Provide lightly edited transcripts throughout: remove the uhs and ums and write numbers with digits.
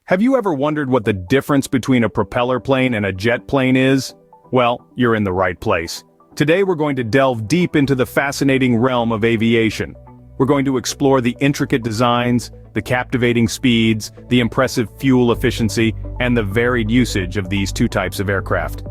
Have you ever wondered what the difference between a propeller plane and a jet plane is? Well, you're in the right place. Today we're going to delve deep into the fascinating realm of aviation. We're going to explore the intricate designs, the captivating speeds, the impressive fuel efficiency, and the varied usage of these two types of aircraft.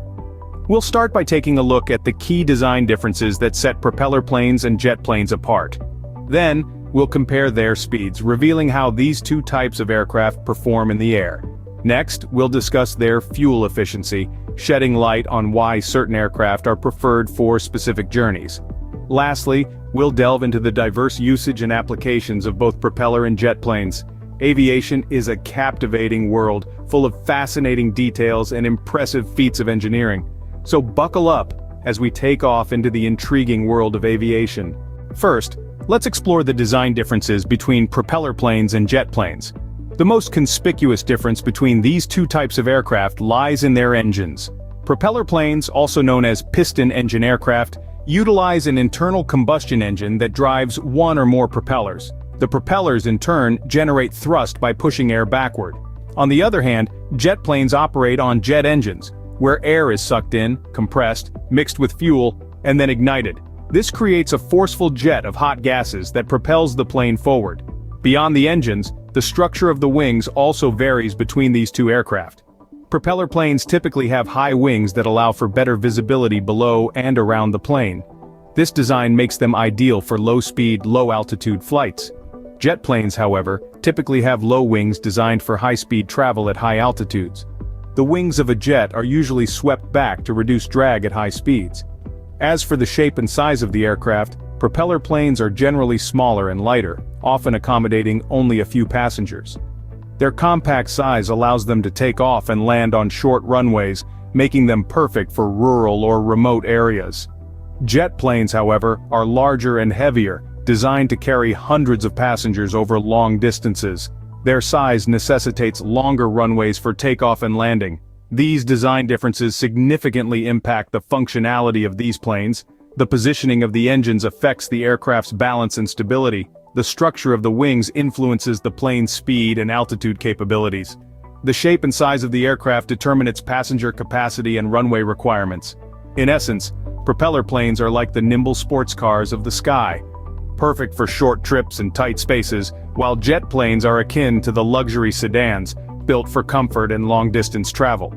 We'll start by taking a look at the key design differences that set propeller planes and jet planes apart. Then, we'll compare their speeds, revealing how these two types of aircraft perform in the air. Next, we'll discuss their fuel efficiency, shedding light on why certain aircraft are preferred for specific journeys. Lastly, we'll delve into the diverse usage and applications of both propeller and jet planes. Aviation is a captivating world, full of fascinating details and impressive feats of engineering. So buckle up as we take off into the intriguing world of aviation. First, let's explore the design differences between propeller planes and jet planes. The most conspicuous difference between these two types of aircraft lies in their engines. Propeller planes, also known as piston engine aircraft, utilize an internal combustion engine that drives one or more propellers. The propellers, in turn, generate thrust by pushing air backward. On the other hand, jet planes operate on jet engines, where air is sucked in, compressed, mixed with fuel, and then ignited. This creates a forceful jet of hot gases that propels the plane forward. Beyond the engines, the structure of the wings also varies between these two aircraft. Propeller planes typically have high wings that allow for better visibility below and around the plane. This design makes them ideal for low-speed, low-altitude flights. Jet planes, however, typically have low wings designed for high-speed travel at high altitudes. The wings of a jet are usually swept back to reduce drag at high speeds. As for the shape and size of the aircraft, propeller planes are generally smaller and lighter, often accommodating only a few passengers. Their compact size allows them to take off and land on short runways, making them perfect for rural or remote areas. Jet planes, however, are larger and heavier, designed to carry hundreds of passengers over long distances. Their size necessitates longer runways for takeoff and landing. These design differences significantly impact the functionality of these planes. The positioning of the engines affects the aircraft's balance and stability. The structure of the wings influences the plane's speed and altitude capabilities. The shape and size of the aircraft determine its passenger capacity and runway requirements. In essence, propeller planes are like the nimble sports cars of the sky, perfect for short trips and tight spaces, while jet planes are akin to the luxury sedans, built for comfort and long-distance travel.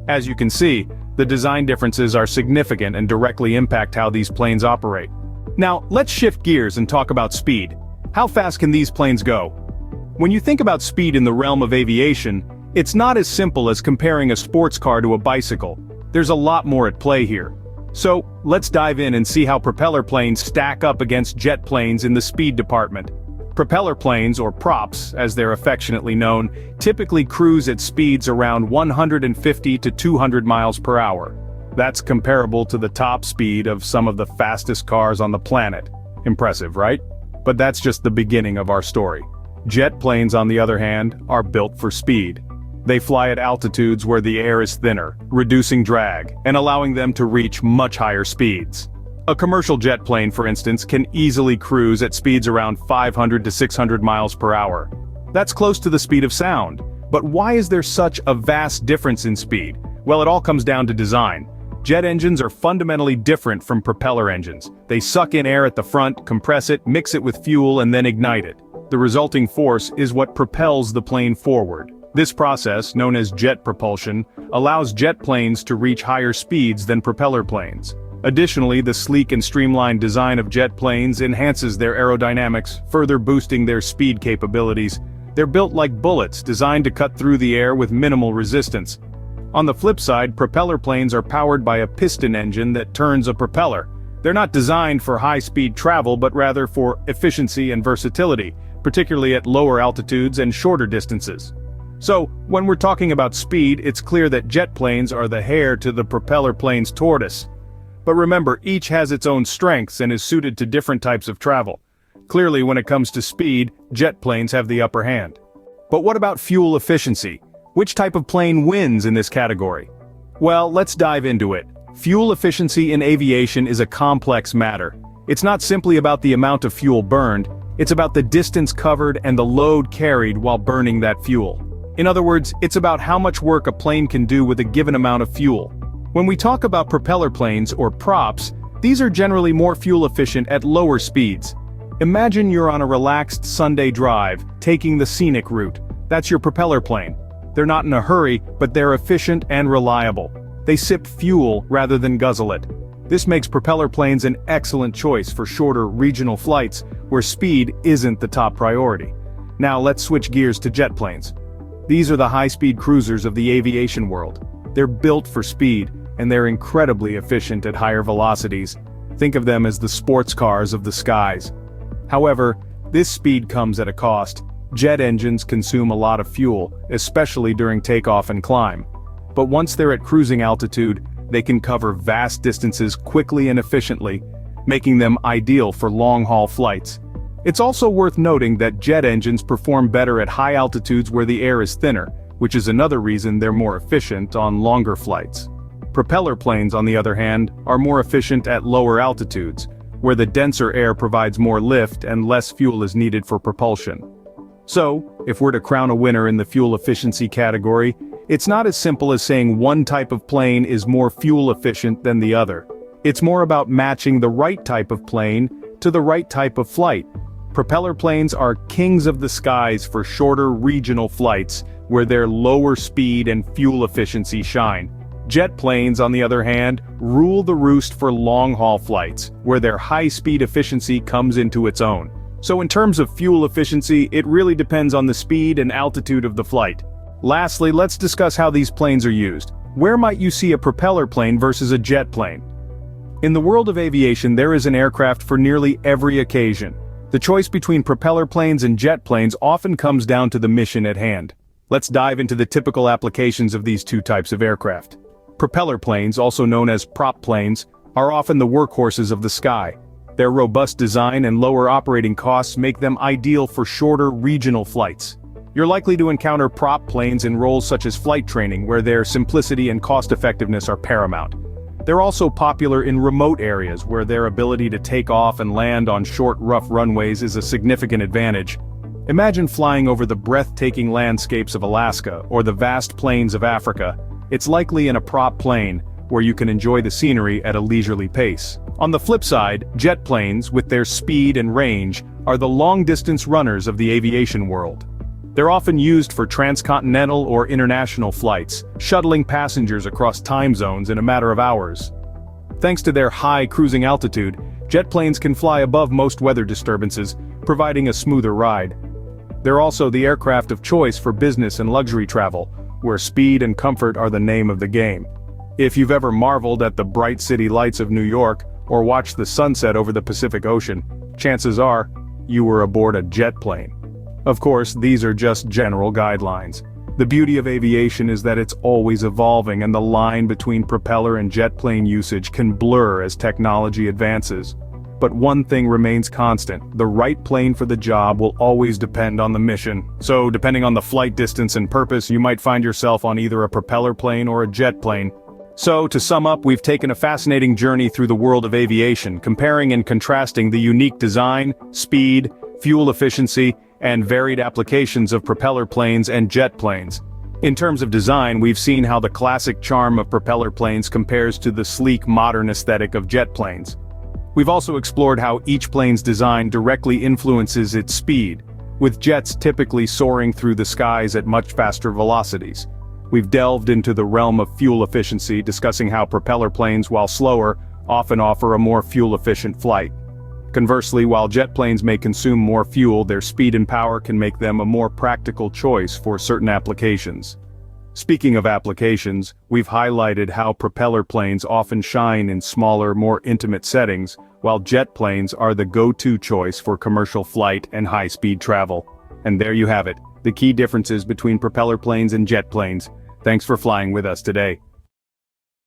As you can see, the design differences are significant and directly impact how these planes operate. Now, let's shift gears and talk about speed. How fast can these planes go? When you think about speed in the realm of aviation, it's not as simple as comparing a sports car to a bicycle. There's a lot more at play here. So, let's dive in and see how propeller planes stack up against jet planes in the speed department. Propeller planes, or props, as they're affectionately known, typically cruise at speeds around 150 to 200 miles per hour. That's comparable to the top speed of some of the fastest cars on the planet. Impressive, right? But that's just the beginning of our story. Jet planes, on the other hand, are built for speed. They fly at altitudes where the air is thinner, reducing drag, and allowing them to reach much higher speeds. A commercial jet plane, for instance, can easily cruise at speeds around 500 to 600 miles per hour. That's close to the speed of sound. But why is there such a vast difference in speed? Well, it all comes down to design. Jet engines are fundamentally different from propeller engines. They suck in air at the front, compress it, mix it with fuel, and then ignite it. The resulting force is what propels the plane forward. This process, known as jet propulsion, allows jet planes to reach higher speeds than propeller planes. Additionally, the sleek and streamlined design of jet planes enhances their aerodynamics, further boosting their speed capabilities. They're built like bullets, designed to cut through the air with minimal resistance. On the flip side, propeller planes are powered by a piston engine that turns a propeller. They're not designed for high-speed travel, but rather for efficiency and versatility, particularly at lower altitudes and shorter distances. So, when we're talking about speed, it's clear that jet planes are the heir to the propeller plane's tortoise. But remember, each has its own strengths and is suited to different types of travel. Clearly, when it comes to speed, jet planes have the upper hand. But what about fuel efficiency? Which type of plane wins in this category? Well, let's dive into it. Fuel efficiency in aviation is a complex matter. It's not simply about the amount of fuel burned, it's about the distance covered and the load carried while burning that fuel. In other words, it's about how much work a plane can do with a given amount of fuel. When we talk about propeller planes or props, these are generally more fuel efficient at lower speeds. Imagine you're on a relaxed Sunday drive, taking the scenic route. That's your propeller plane. They're not in a hurry, but they're efficient and reliable. They sip fuel rather than guzzle it. This makes propeller planes an excellent choice for shorter regional flights where speed isn't the top priority. Now let's switch gears to jet planes. These are the high-speed cruisers of the aviation world. They're built for speed, and they're incredibly efficient at higher velocities. Think of them as the sports cars of the skies. However, this speed comes at a cost. Jet engines consume a lot of fuel, especially during takeoff and climb. But once they're at cruising altitude, they can cover vast distances quickly and efficiently, making them ideal for long-haul flights. It's also worth noting that jet engines perform better at high altitudes where the air is thinner, which is another reason they're more efficient on longer flights. Propeller planes, on the other hand, are more efficient at lower altitudes, where the denser air provides more lift and less fuel is needed for propulsion. So, if we're to crown a winner in the fuel efficiency category, it's not as simple as saying one type of plane is more fuel efficient than the other. It's more about matching the right type of plane to the right type of flight. Propeller planes are kings of the skies for shorter regional flights, where their lower speed and fuel efficiency shine. Jet planes, on the other hand, rule the roost for long-haul flights, where their high-speed efficiency comes into its own. So in terms of fuel efficiency, it really depends on the speed and altitude of the flight. Lastly, let's discuss how these planes are used. Where might you see a propeller plane versus a jet plane? In the world of aviation, there is an aircraft for nearly every occasion. The choice between propeller planes and jet planes often comes down to the mission at hand. Let's dive into the typical applications of these two types of aircraft. Propeller planes, also known as prop planes, are often the workhorses of the sky. Their robust design and lower operating costs make them ideal for shorter regional flights. You're likely to encounter prop planes in roles such as flight training, where their simplicity and cost-effectiveness are paramount. They're also popular in remote areas, where their ability to take off and land on short, rough runways is a significant advantage. Imagine flying over the breathtaking landscapes of Alaska or the vast plains of Africa. It's likely in a prop plane, where you can enjoy the scenery at a leisurely pace. On the flip side, jet planes, with their speed and range, are the long-distance runners of the aviation world. They're often used for transcontinental or international flights, shuttling passengers across time zones in a matter of hours. Thanks to their high cruising altitude, jet planes can fly above most weather disturbances, providing a smoother ride. They're also the aircraft of choice for business and luxury travel, where speed and comfort are the name of the game. If you've ever marveled at the bright city lights of New York, or watched the sunset over the Pacific Ocean, chances are, you were aboard a jet plane. Of course, these are just general guidelines. The beauty of aviation is that it's always evolving, and the line between propeller and jet plane usage can blur as technology advances. But one thing remains constant: the right plane for the job will always depend on the mission. So, depending on the flight distance and purpose, you might find yourself on either a propeller plane or a jet plane. So, to sum up, we've taken a fascinating journey through the world of aviation, comparing and contrasting the unique design, speed, fuel efficiency, and varied applications of propeller planes and jet planes. In terms of design, we've seen how the classic charm of propeller planes compares to the sleek modern aesthetic of jet planes. We've also explored how each plane's design directly influences its speed, with jets typically soaring through the skies at much faster velocities. We've delved into the realm of fuel efficiency, discussing how propeller planes, while slower, often offer a more fuel-efficient flight. Conversely, while jet planes may consume more fuel, their speed and power can make them a more practical choice for certain applications. Speaking of applications, we've highlighted how propeller planes often shine in smaller, more intimate settings, while jet planes are the go-to choice for commercial flight and high-speed travel. And there you have it, the key differences between propeller planes and jet planes. Thanks for flying with us today.